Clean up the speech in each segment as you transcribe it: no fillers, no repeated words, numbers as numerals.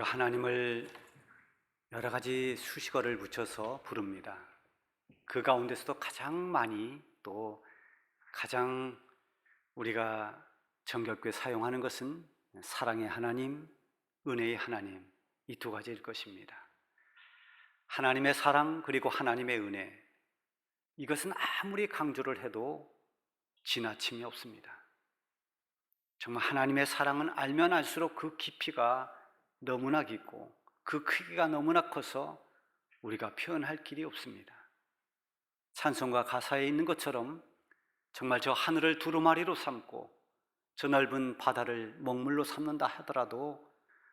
우리가 하나님을 여러 가지 수식어를 붙여서 부릅니다. 그 가운데서도 가장 많이 또 가장 우리가 정겹게 사용하는 것은 사랑의 하나님, 은혜의 하나님, 이 두 가지일 것입니다. 하나님의 사랑 그리고 하나님의 은혜, 이것은 아무리 강조를 해도 지나침이 없습니다. 정말 하나님의 사랑은 알면 알수록 그 깊이가 너무나 깊고 그 크기가 너무나 커서 우리가 표현할 길이 없습니다. 찬송가 가사에 있는 것처럼 정말 저 하늘을 두루마리로 삼고 저 넓은 바다를 먹물로 삼는다 하더라도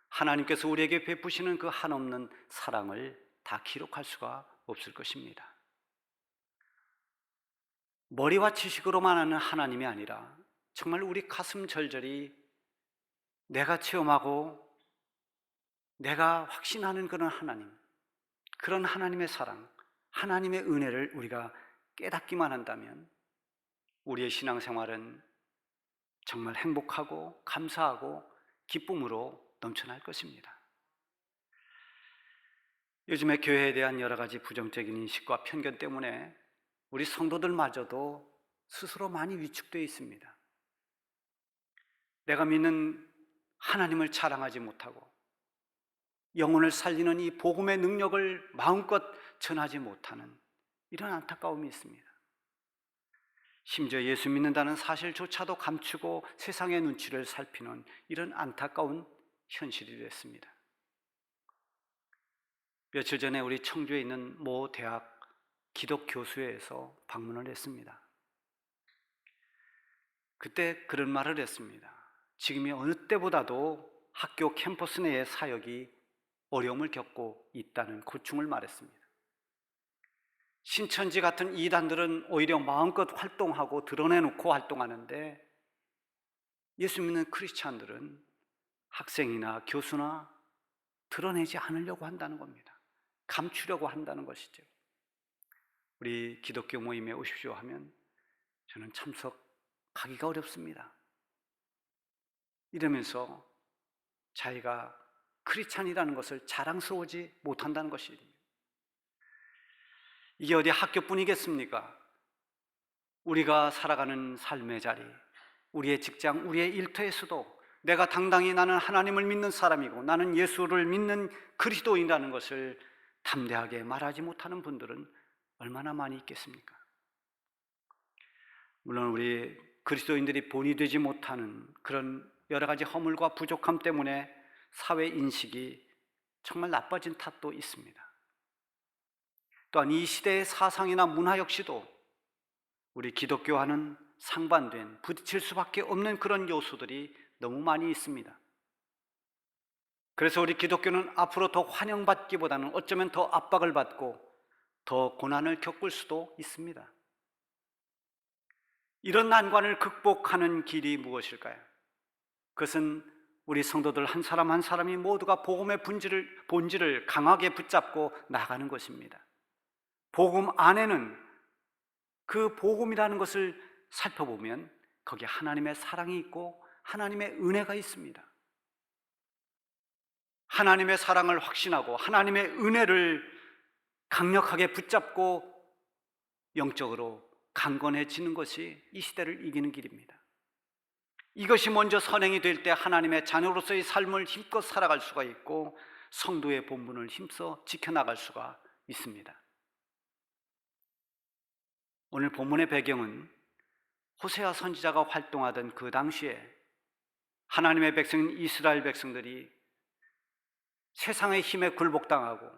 하나님께서 우리에게 베푸시는 그 한없는 사랑을 다 기록할 수가 없을 것입니다. 머리와 지식으로만 아는 하나님이 아니라 정말 우리 가슴 절절히 내가 체험하고 내가 확신하는 그런 하나님, 그런 하나님의 사랑, 하나님의 은혜를 우리가 깨닫기만 한다면 우리의 신앙생활은 정말 행복하고 감사하고 기쁨으로 넘쳐날 것입니다. 요즘에 교회에 대한 여러 가지 부정적인 인식과 편견 때문에 우리 성도들마저도 스스로 많이 위축되어 있습니다. 내가 믿는 하나님을 자랑하지 못하고 영혼을 살리는 이 복음의 능력을 마음껏 전하지 못하는 이런 안타까움이 있습니다. 심지어 예수 믿는다는 사실조차도 감추고 세상의 눈치를 살피는 이런 안타까운 현실이 됐습니다. 며칠 전에 우리 청주에 있는 모 대학 기독교수회에서 방문을 했습니다. 그때 그런 말을 했습니다. 지금이 어느 때보다도 학교 캠퍼스 내의 사역이 어려움을 겪고 있다는 고충을 말했습니다. 신천지 같은 이단들은 오히려 마음껏 활동하고 드러내놓고 활동하는데 예수 믿는 크리스찬들은 학생이나 교수나 드러내지 않으려고 한다는 겁니다. 감추려고 한다는 것이죠. 우리 기독교 모임에 오십시오 하면 저는 참석하기가 어렵습니다. 이러면서 자기가 크리스찬이라는 것을 자랑스러워하지 못한다는 것입니다. 이게 어디 학교뿐이겠습니까? 우리가 살아가는 삶의 자리, 우리의 직장, 우리의 일터에서도 내가 당당히 나는 하나님을 믿는 사람이고 나는 예수를 믿는 그리스도인이라는 것을 담대하게 말하지 못하는 분들은 얼마나 많이 있겠습니까? 물론 우리 그리스도인들이 본이 되지 못하는 그런 여러 가지 허물과 부족함 때문에 사회 인식이 정말 나빠진 탓도 있습니다. 또한 이 시대의 사상이나 문화 역시도 우리 기독교와는 상반된 부딪힐 수밖에 없는 그런 요소들이 너무 많이 있습니다. 그래서 우리 기독교는 앞으로 더 환영받기보다는 어쩌면 더 압박을 받고 더 고난을 겪을 수도 있습니다. 이런 난관을 극복하는 길이 무엇일까요? 그것은 우리 성도들 한 사람 한 사람이 모두가 복음의 본질을 강하게 붙잡고 나가는 것입니다. 복음 안에는 그 복음이라는 것을 살펴보면 거기에 하나님의 사랑이 있고 하나님의 은혜가 있습니다. 하나님의 사랑을 확신하고 하나님의 은혜를 강력하게 붙잡고 영적으로 강건해지는 것이 이 시대를 이기는 길입니다. 이것이 먼저 선행이 될 때 하나님의 자녀로서의 삶을 힘껏 살아갈 수가 있고 성도의 본분을 힘써 지켜나갈 수가 있습니다. 오늘 본문의 배경은 호세아 선지자가 활동하던 그 당시에 하나님의 백성인 이스라엘 백성들이 세상의 힘에 굴복당하고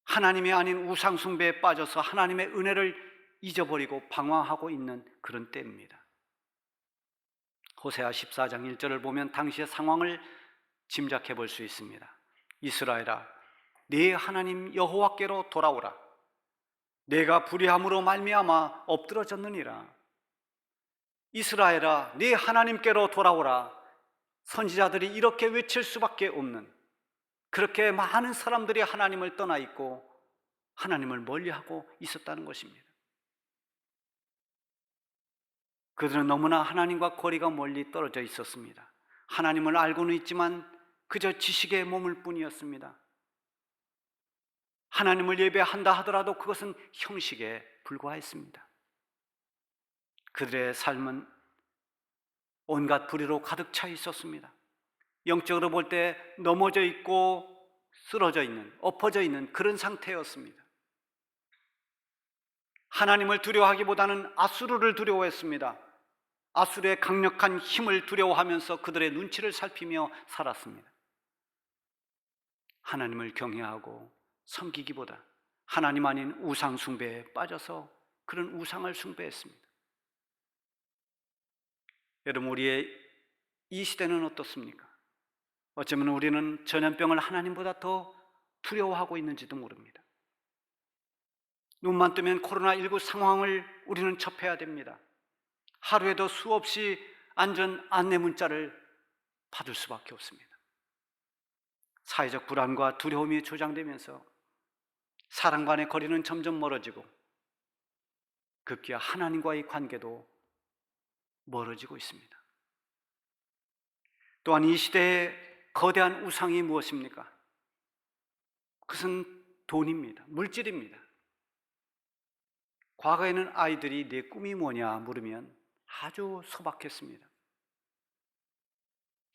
하나님이 아닌 우상 숭배에 빠져서 하나님의 은혜를 잊어버리고 방황하고 있는 그런 때입니다. 호세아 14장 1절을 보면 당시의 상황을 짐작해 볼 수 있습니다. 이스라엘아, 네 하나님 여호와께로 돌아오라. 내가 불의함으로 말미암아 엎드러졌느니라. 이스라엘아, 네 하나님께로 돌아오라. 선지자들이 이렇게 외칠 수밖에 없는, 그렇게 많은 사람들이 하나님을 떠나 있고 하나님을 멀리하고 있었다는 것입니다. 그들은 너무나 하나님과 거리가 멀리 떨어져 있었습니다. 하나님을 알고는 있지만 그저 지식에 머물 뿐이었습니다. 하나님을 예배한다 하더라도 그것은 형식에 불과했습니다. 그들의 삶은 온갖 불의로 가득 차 있었습니다. 영적으로 볼 때 넘어져 있고 쓰러져 있는, 엎어져 있는 그런 상태였습니다. 하나님을 두려워하기보다는 아수르를 두려워했습니다. 아수르의 강력한 힘을 두려워하면서 그들의 눈치를 살피며 살았습니다. 하나님을 경외하고 섬기기보다 하나님 아닌 우상 숭배에 빠져서 그런 우상을 숭배했습니다. 여러분, 우리의 이 시대는 어떻습니까? 어쩌면 우리는 전염병을 하나님보다 더 두려워하고 있는지도 모릅니다. 눈만 뜨면 코로나19 상황을 우리는 접해야 됩니다. 하루에도 수없이 안전 안내 문자를 받을 수밖에 없습니다. 사회적 불안과 두려움이 조장되면서 사람 간의 거리는 점점 멀어지고 급기야 하나님과의 관계도 멀어지고 있습니다. 또한 이 시대의 거대한 우상이 무엇입니까? 그것은 돈입니다. 물질입니다. 과거에는 아이들이 내 꿈이 뭐냐 물으면 아주 소박했습니다.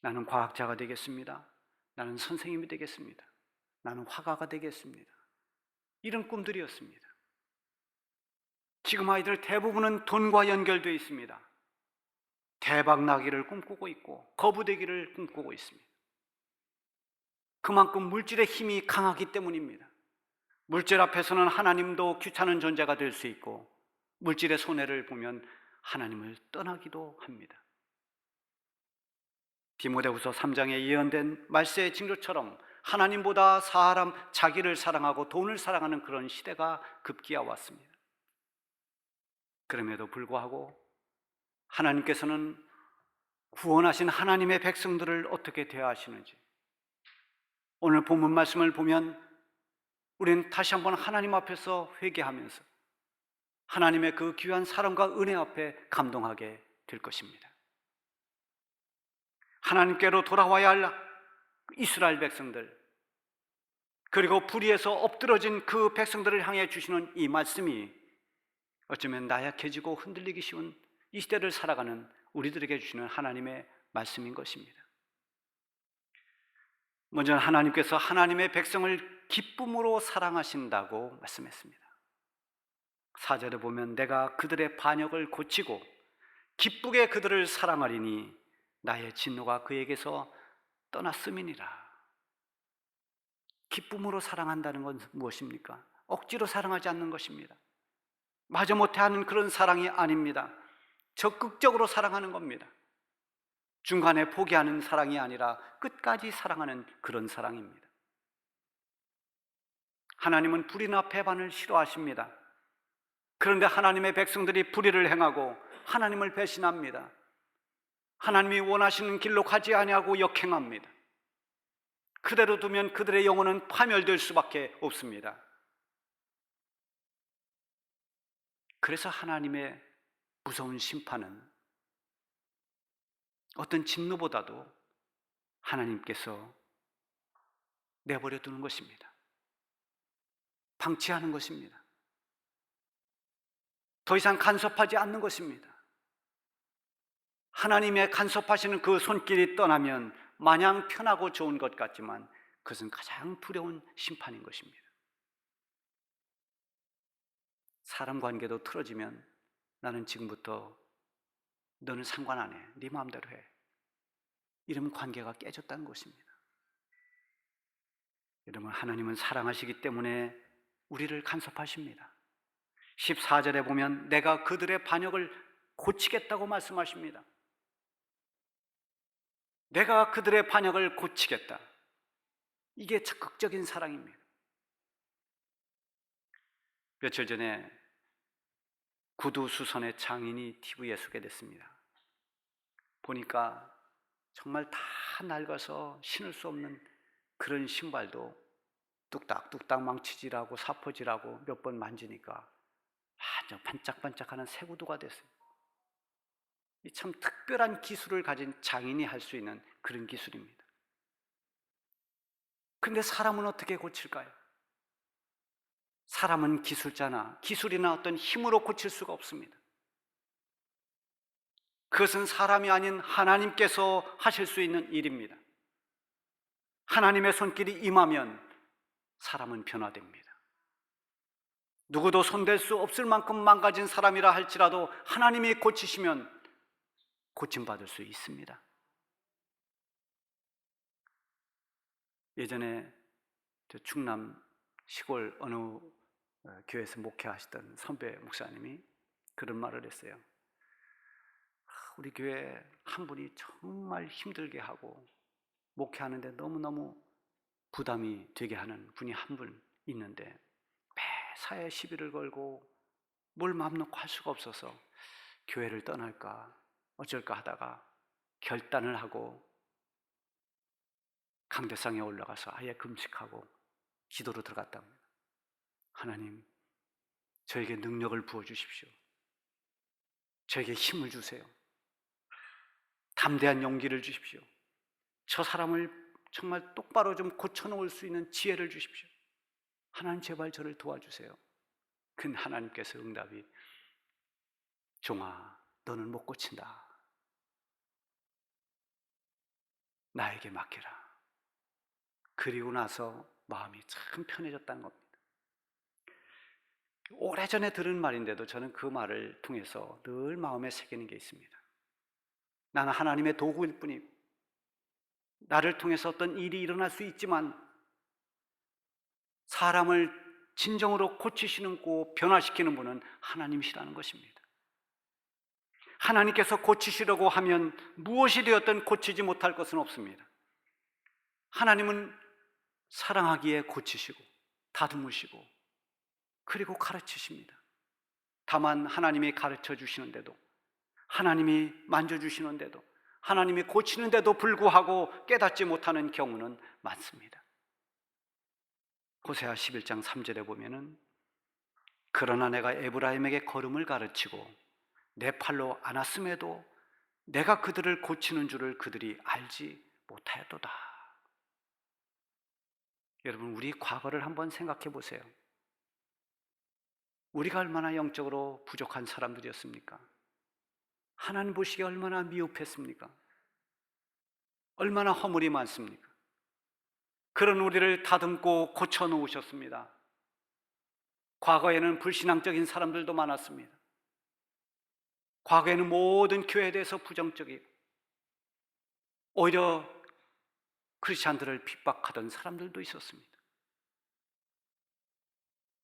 나는 과학자가 되겠습니다. 나는 선생님이 되겠습니다. 나는 화가가 되겠습니다. 이런 꿈들이었습니다. 지금 아이들 대부분은 돈과 연결되어 있습니다. 대박 나기를 꿈꾸고 있고 거부되기를 꿈꾸고 있습니다. 그만큼 물질의 힘이 강하기 때문입니다. 물질 앞에서는 하나님도 귀찮은 존재가 될 수 있고 물질의 손해를 보면 하나님을 떠나기도 합니다. 디모데후서 3장에 예언된 말세의 징조처럼 하나님보다 사람, 자기를 사랑하고 돈을 사랑하는 그런 시대가 급기야 왔습니다. 그럼에도 불구하고 하나님께서는 구원하신 하나님의 백성들을 어떻게 대하시는지 오늘 본문 말씀을 보면 우리는 다시 한번 하나님 앞에서 회개하면서 하나님의 그 귀한 사랑과 은혜 앞에 감동하게 될 것입니다. 하나님께로 돌아와야 할 이스라엘 백성들, 그리고 불의에서 엎드러진 그 백성들을 향해 주시는 이 말씀이 어쩌면 나약해지고 흔들리기 쉬운 이 시대를 살아가는 우리들에게 주시는 하나님의 말씀인 것입니다. 먼저 하나님께서 하나님의 백성을 기쁨으로 사랑하신다고 말씀했습니다. 4절에 보면 내가 그들의 반역을 고치고 기쁘게 그들을 사랑하리니 나의 진노가 그에게서 떠났음이니라. 기쁨으로 사랑한다는 건 무엇입니까? 억지로 사랑하지 않는 것입니다. 마지못해 하는 그런 사랑이 아닙니다. 적극적으로 사랑하는 겁니다. 중간에 포기하는 사랑이 아니라 끝까지 사랑하는 그런 사랑입니다. 하나님은 불의나 배반을 싫어하십니다. 그런데 하나님의 백성들이 불의를 행하고 하나님을 배신합니다. 하나님이 원하시는 길로 가지 아니하고 역행합니다. 그대로 두면 그들의 영혼은 파멸될 수밖에 없습니다. 그래서 하나님의 무서운 심판은 어떤 진노보다도 하나님께서 내버려 두는 것입니다. 방치하는 것입니다. 더 이상 간섭하지 않는 것입니다. 하나님의 간섭하시는 그 손길이 떠나면 마냥 편하고 좋은 것 같지만 그것은 가장 두려운 심판인 것입니다. 사람 관계도 틀어지면 나는 지금부터 너는 상관 안 해. 네 마음대로 해. 이러면 관계가 깨졌다는 것입니다. 여러분, 하나님은 사랑하시기 때문에 우리를 간섭하십니다. 14절에 보면 내가 그들의 반역을 고치겠다고 말씀하십니다. 내가 그들의 반역을 고치겠다. 이게 적극적인 사랑입니다. 며칠 전에 구두수선의 장인이 TV에 소개됐습니다. 보니까 정말 다 낡아서 신을 수 없는 그런 신발도 뚝딱뚝딱 망치질하고 사포질하고 몇 번 만지니까 아주 반짝반짝하는 새 구두가 됐어요. 이 참 특별한 기술을 가진 장인이 할 수 있는 그런 기술입니다. 근데 사람은 어떻게 고칠까요? 사람은 기술이나 어떤 힘으로 고칠 수가 없습니다. 그것은 사람이 아닌 하나님께서 하실 수 있는 일입니다. 하나님의 손길이 임하면 사람은 변화됩니다. 누구도 손댈 수 없을 만큼 망가진 사람이라 할지라도 하나님이 고치시면 고침받을 수 있습니다. 예전에 충남 시골 어느 교회에서 목회하시던 선배 목사님이 그런 말을 했어요. 우리 교회 한 분이 정말 힘들게 하고 목회하는데 너무너무 부담이 되게 하는 분이 한 분 있는데 매사에 시비를 걸고 뭘 마음 놓고 할 수가 없어서 교회를 떠날까 어쩔까 하다가 결단을 하고 강대상에 올라가서 아예 금식하고 기도로 들어갔다 합니다. 하나님, 저에게 능력을 부어주십시오. 저에게 힘을 주세요. 담대한 용기를 주십시오. 저 사람을 정말 똑바로 좀 고쳐놓을 수 있는 지혜를 주십시오. 하나님, 제발 저를 도와주세요. 근데 하나님께서 응답이, 종아, 너는 못 고친다. 나에게 맡겨라. 그리고 나서 마음이 참 편해졌다는 겁니다. 오래전에 들은 말인데도 저는 그 말을 통해서 늘 마음에 새기는 게 있습니다. 나는 하나님의 도구일 뿐이고 나를 통해서 어떤 일이 일어날 수 있지만 사람을 진정으로 고치시는 고 변화시키는 분은 하나님이시라는 것입니다. 하나님께서 고치시려고 하면 무엇이 되었든 고치지 못할 것은 없습니다. 하나님은 사랑하기에 고치시고 다듬으시고 그리고 가르치십니다. 다만 하나님이 가르쳐 주시는데도, 하나님이 만져주시는데도, 하나님이 고치는데도 불구하고 깨닫지 못하는 경우는 많습니다. 호세아 11장 3절에 보면은, 그러나 내가 에브라임에게 걸음을 가르치고 내 팔로 안았음에도 내가 그들을 고치는 줄을 그들이 알지 못하였도다. 여러분, 우리 과거를 한번 생각해 보세요. 우리가 얼마나 영적으로 부족한 사람들이었습니까? 하나님 보시기에 얼마나 미흡했습니까? 얼마나 허물이 많습니까? 그런 우리를 다듬고 고쳐놓으셨습니다. 과거에는 불신앙적인 사람들도 많았습니다. 과거에는 모든 교회에 대해서 부정적이고 오히려 크리스찬들을 핍박하던 사람들도 있었습니다.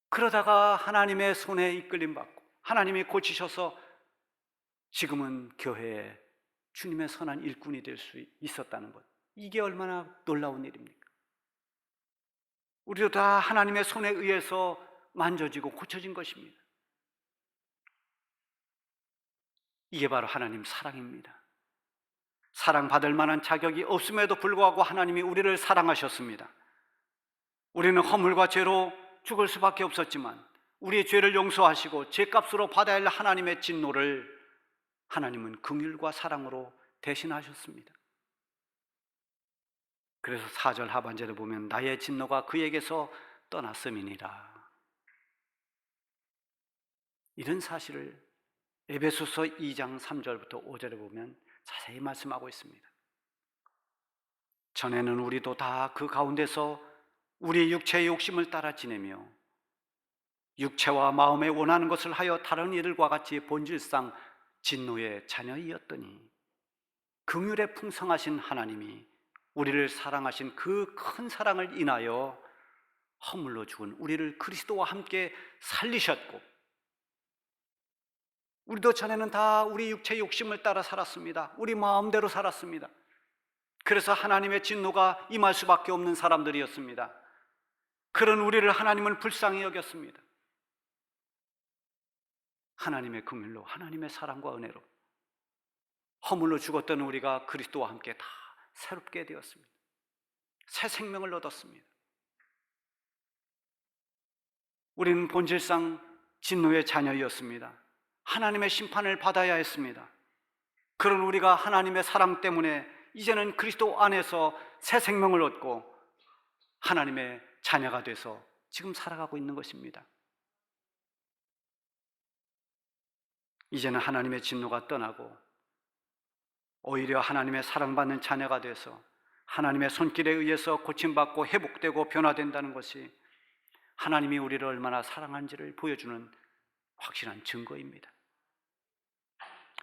그러다가 하나님의 손에 이끌림 받고 하나님이 고치셔서 지금은 교회에 주님의 선한 일꾼이 될 수 있었다는 것, 이게 얼마나 놀라운 일입니까? 우리도 다 하나님의 손에 의해서 만져지고 고쳐진 것입니다. 이게 바로 하나님 사랑입니다. 사랑받을 만한 자격이 없음에도 불구하고 하나님이 우리를 사랑하셨습니다. 우리는 허물과 죄로 죽을 수밖에 없었지만 우리의 죄를 용서하시고 죄값으로 받아야 할 하나님의 진노를 하나님은 긍휼과 사랑으로 대신하셨습니다. 그래서 4절 하반절에 보면 나의 진노가 그에게서 떠났음이니라. 이런 사실을 에베소서 2장 3절부터 5절에 보면 자세히 말씀하고 있습니다. 전에는 우리도 다 그 가운데서 우리의 육체의 욕심을 따라 지내며 육체와 마음에 원하는 것을 하여 다른 이들과 같이 본질상 진노의 자녀이었더니 긍휼에 풍성하신 하나님이 우리를 사랑하신 그 큰 사랑을 인하여 허물로 죽은 우리를 그리스도와 함께 살리셨고, 우리도 전에는 다 우리 육체의 욕심을 따라 살았습니다. 우리 마음대로 살았습니다. 그래서 하나님의 진노가 임할 수밖에 없는 사람들이었습니다. 그런 우리를 하나님은 불쌍히 여겼습니다. 하나님의 긍휼로, 하나님의 사랑과 은혜로 허물로 죽었던 우리가 그리스도와 함께 다 새롭게 되었습니다. 새 생명을 얻었습니다. 우리는 본질상 진노의 자녀였습니다. 하나님의 심판을 받아야 했습니다. 그런 우리가 하나님의 사랑 때문에 이제는 그리스도 안에서 새 생명을 얻고 하나님의 자녀가 돼서 지금 살아가고 있는 것입니다. 이제는 하나님의 진노가 떠나고 오히려 하나님의 사랑받는 자녀가 돼서 하나님의 손길에 의해서 고침받고 회복되고 변화된다는 것이 하나님이 우리를 얼마나 사랑한지를 보여주는 확실한 증거입니다.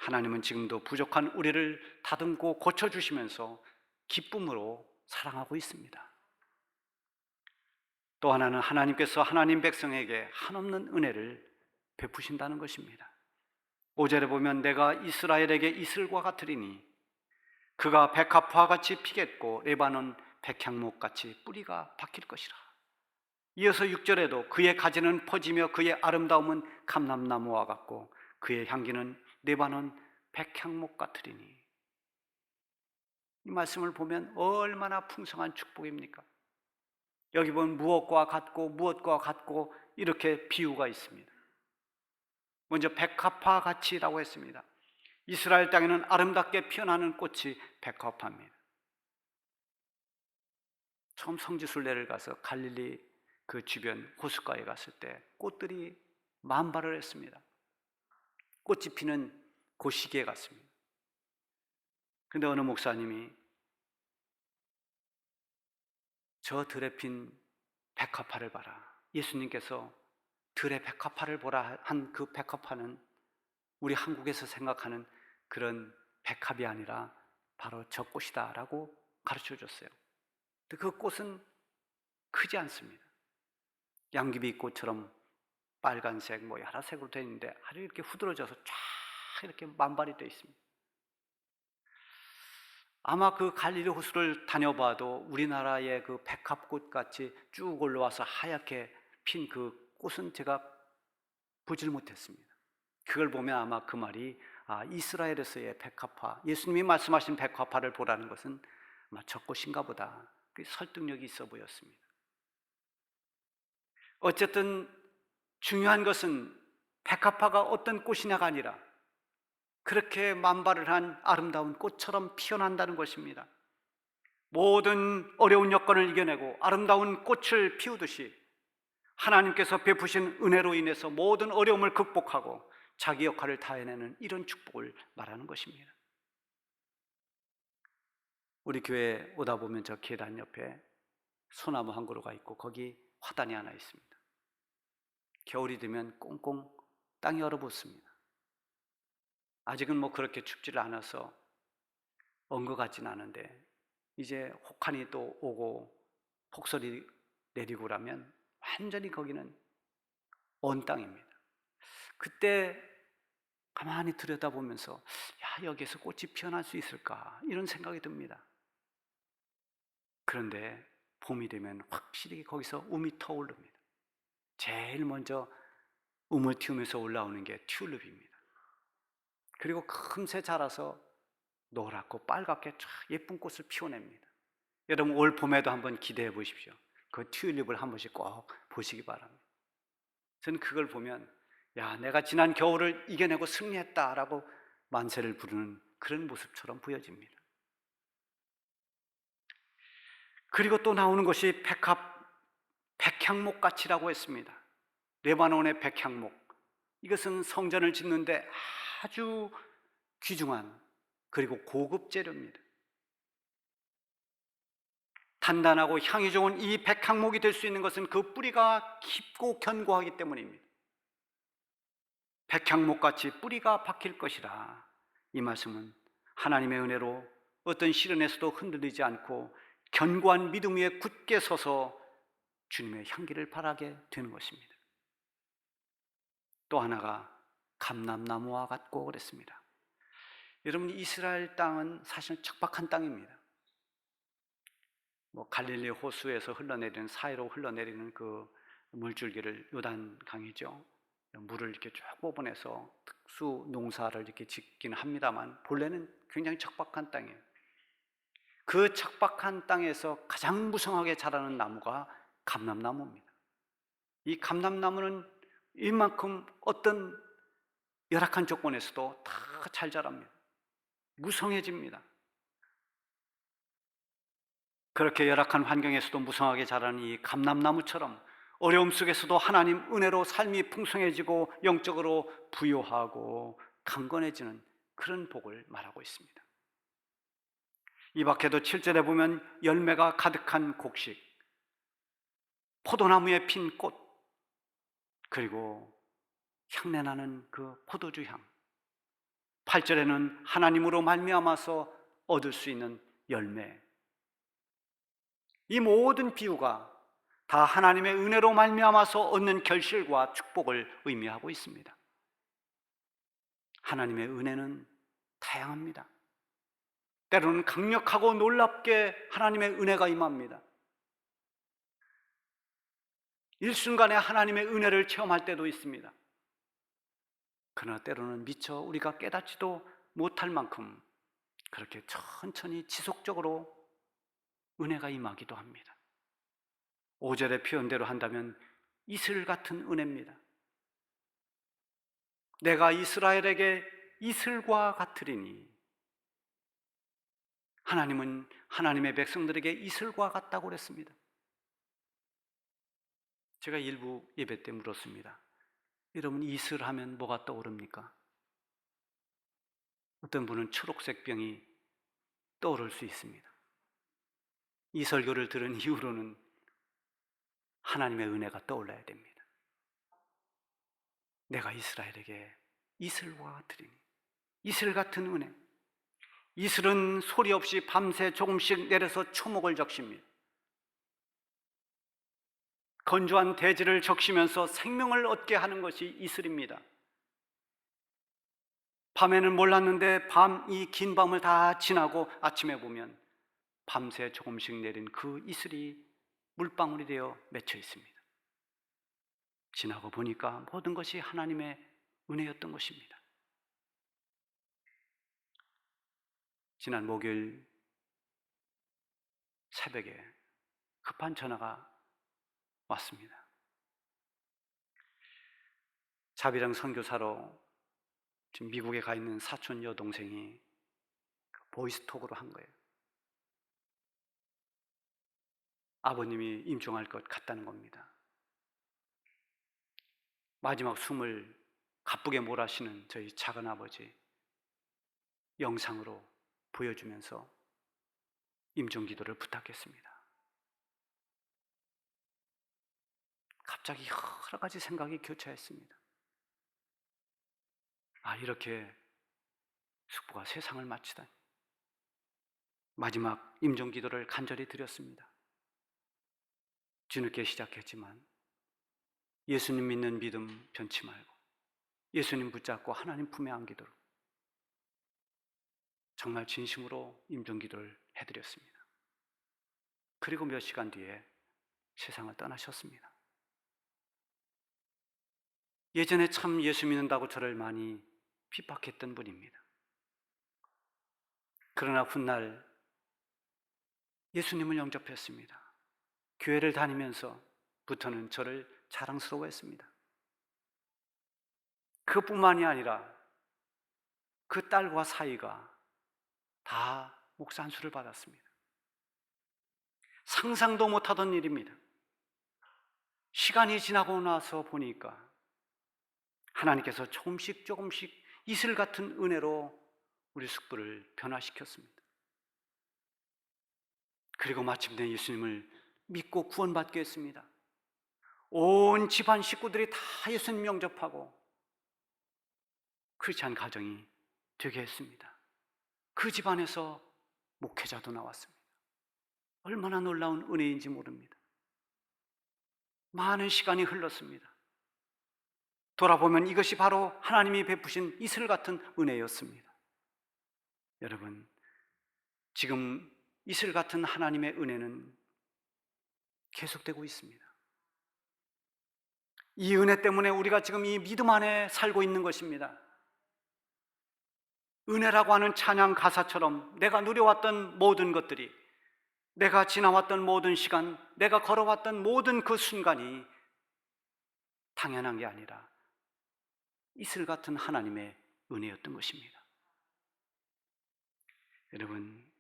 하나님은 지금도 부족한 우리를 다듬고 고쳐주시면서 기쁨으로 사랑하고 있습니다. 또 하나는 하나님께서 하나님 백성에게 한없는 은혜를 베푸신다는 것입니다. 5절에 보면 내가 이스라엘에게 이슬과 같으리니 그가 백합화와 같이 피겠고 레바논 백향목같이 뿌리가 박힐 것이라. 이어서 6절에도 그의 가지는 퍼지며 그의 아름다움은 감람나무와 같고 그의 향기는 레바논 백향목 같으리니. 이 말씀을 보면 얼마나 풍성한 축복입니까? 여기 보면 무엇과 같고 이렇게 비유가 있습니다. 먼저 백합화 같이라고 했습니다. 이스라엘 땅에는 아름답게 피어나는 꽃이 백합화입니다. 처음 성지순례를 가서 갈릴리 그 주변 호숫가에 갔을 때 꽃들이 만발을 했습니다. 꽃이 피는 그 시기에 갔습니다. 그런데 어느 목사님이 저 들에 핀 백합화를 봐라. 예수님께서 들에 백합화를 보라 한 그 백합화는 우리 한국에서 생각하는 그런 백합이 아니라 바로 저 꽃이다 라고 가르쳐 줬어요. 근데 그 꽃은 크지 않습니다. 양귀비꽃처럼 빨간색 여러 색으로 되어 있는데 아주 이렇게 후들어져서 쫙 이렇게 만발이 되어 있습니다. 아마 그 갈릴리 호수를 다녀봐도 우리나라의 그 백합꽃 같이 쭉 올라와서 하얗게 핀 그 꽃은 제가 보질 못했습니다. 그걸 보면 아마 그 말이 이스라엘에서의 백합화, 예수님이 말씀하신 백합화를 보라는 것은 아마 저 꽃인가 보다. 설득력이 있어 보였습니다. 어쨌든 중요한 것은 백합화가 어떤 꽃이냐가 아니라 그렇게 만발을 한 아름다운 꽃처럼 피어난다는 것입니다. 모든 어려운 여건을 이겨내고 아름다운 꽃을 피우듯이 하나님께서 베푸신 은혜로 인해서 모든 어려움을 극복하고 자기 역할을 다해내는 이런 축복을 말하는 것입니다. 우리 교회에 오다 보면 저 계단 옆에 소나무 한 그루가 있고 거기 화단이 하나 있습니다. 겨울이 되면 꽁꽁 땅이 얼어붙습니다. 아직은 그렇게 춥지를 않아서 언 것 같지는 않은데 이제 혹한이 또 오고 폭설이 내리고 그러면 완전히 거기는 언 땅입니다. 그때 가만히 들여다보면서 여기에서 꽃이 피어날 수 있을까 이런 생각이 듭니다. 그런데 봄이 되면 확실히 거기서 움이 터오릅니다. 제일 먼저 움을 틔우면서 올라오는 게 튤립입니다. 그리고 금세 자라서 노랗고 빨갛게 쫙 예쁜 꽃을 피워냅니다. 여러분 올 봄에도 한번 기대해 보십시오. 그 튤립을 한 번씩 꼭 보시기 바랍니다. 저는 그걸 보면 내가 지난 겨울을 이겨내고 승리했다라고 만세를 부르는 그런 모습처럼 보여집니다. 그리고 또 나오는 것이 백향목같이라고 했습니다. 레바논의 백향목, 이것은 성전을 짓는데 아주 귀중한 그리고 고급 재료입니다. 단단하고 향이 좋은 이 백향목이 될 수 있는 것은 그 뿌리가 깊고 견고하기 때문입니다. 백향목같이 뿌리가 박힐 것이라. 이 말씀은 하나님의 은혜로 어떤 시련에서도 흔들리지 않고 견고한 믿음 위에 굳게 서서 주님의 향기를 바라게 되는 것입니다. 또 하나가 감람나무와 같고 그랬습니다. 여러분 이스라엘 땅은 사실 척박한 땅입니다. 갈릴리 호수에서 흘러내리는 사이로 흘러내리는 그 물줄기를 요단 강이죠. 물을 이렇게 쭉 뽑아내서 특수 농사를 이렇게 짓기는 합니다만 본래는 굉장히 척박한 땅이에요. 그 척박한 땅에서 가장 무성하게 자라는 나무가 감람나무입니다. 이 감람나무는 이만큼 어떤 열악한 조건에서도 다 잘 자랍니다. 무성해집니다. 그렇게 열악한 환경에서도 무성하게 자라는 이 감람나무처럼 어려움 속에서도 하나님 은혜로 삶이 풍성해지고 영적으로 부요하고 강건해지는 그런 복을 말하고 있습니다. 이 밖에도 7절에 보면 열매가 가득한 곡식, 포도나무에 핀 꽃, 그리고 향내나는 그 포도주 향, 8절에는 하나님으로 말미암아서 얻을 수 있는 열매. 이 모든 비유가 다 하나님의 은혜로 말미암아서 얻는 결실과 축복을 의미하고 있습니다. 하나님의 은혜는 다양합니다. 때로는 강력하고 놀랍게 하나님의 은혜가 임합니다. 일순간에 하나님의 은혜를 체험할 때도 있습니다. 그러나 때로는 미처 우리가 깨닫지도 못할 만큼 그렇게 천천히 지속적으로 은혜가 임하기도 합니다. 5절의 표현대로 한다면 이슬 같은 은혜입니다. 내가 이스라엘에게 이슬과 같으리니, 하나님은 하나님의 백성들에게 이슬과 같다고 그랬습니다. 제가 일부 예배 때 물었습니다. 여러분, 이슬 하면 뭐가 떠오릅니까? 어떤 분은 초록색 병이 떠오를 수 있습니다. 이 설교를 들은 이후로는 하나님의 은혜가 떠올라야 됩니다. 내가 이스라엘에게 이슬과 같으리니, 이슬 같은 은혜. 이슬은 소리 없이 밤새 조금씩 내려서 초목을 적십니다. 건조한 대지를 적시면서 생명을 얻게 하는 것이 이슬입니다. 밤에는 몰랐는데 이 긴 밤을 다 지나고 아침에 보면 밤새 조금씩 내린 그 이슬이 물방울이 되어 맺혀 있습니다. 지나고 보니까 모든 것이 하나님의 은혜였던 것입니다. 지난 목요일 새벽에 급한 전화가 왔습니다. 자비랑 선교사로 지금 미국에 가 있는 사촌 여동생이 보이스톡으로 한 거예요. 아버님이 임종할 것 같다는 겁니다. 마지막 숨을 가쁘게 몰아쉬는 저희 작은 아버지 영상으로 보여주면서 임종 기도를 부탁했습니다. 갑자기 여러 가지 생각이 교차했습니다. 이렇게 숙부가 세상을 마치다니. 마지막 임종 기도를 간절히 드렸습니다. 뒤늦게 시작했지만 예수님 믿는 믿음 변치 말고 예수님 붙잡고 하나님 품에 안기도록 정말 진심으로 임종 기도를 해드렸습니다. 그리고 몇 시간 뒤에 세상을 떠나셨습니다. 예전에 참 예수 믿는다고 저를 많이 핍박했던 분입니다. 그러나 훗날 예수님을 영접했습니다. 교회를 다니면서부터는 저를 자랑스러워했습니다. 그뿐만이 아니라 그 딸과 사이가 다 목사 안수를 받았습니다. 상상도 못하던 일입니다. 시간이 지나고 나서 보니까 하나님께서 조금씩 이슬 같은 은혜로 우리 숙부를 변화시켰습니다. 그리고 마침내 예수님을 믿고 구원받게 했습니다. 온 집안 식구들이 다 예수님 영접하고 크리스찬 가정이 되게 했습니다. 그 집안에서 목회자도 나왔습니다. 얼마나 놀라운 은혜인지 모릅니다. 많은 시간이 흘렀습니다. 돌아보면 이것이 바로 하나님이 베푸신 이슬 같은 은혜였습니다. 여러분, 지금 이슬 같은 하나님의 은혜는 계속되고 있습니다. 이 은혜 때문에 우리가 지금 이 믿음 안에 살고 있는 것입니다. 은혜라고 하는 찬양 가사처럼 내가 누려왔던 모든 것들이, 내가 지나왔던 모든 시간, 내가 걸어왔던 모든 그 순간이 당연한 게 아니라 이슬 같은 하나님의 은혜였던 것입니다. 여러분,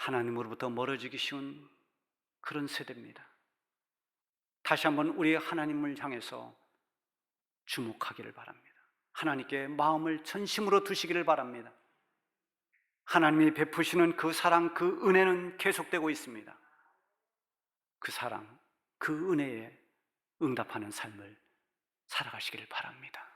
하나님으로부터 멀어지기 쉬운 그런 세대입니다. 다시 한번 우리 하나님을 향해서 주목하기를 바랍니다. 하나님께 마음을 전심으로 두시기를 바랍니다. 하나님이 베푸시는 그 사랑, 그 은혜는 계속되고 있습니다. 그 사랑, 그 은혜에 응답하는 삶을 살아가시기를 바랍니다.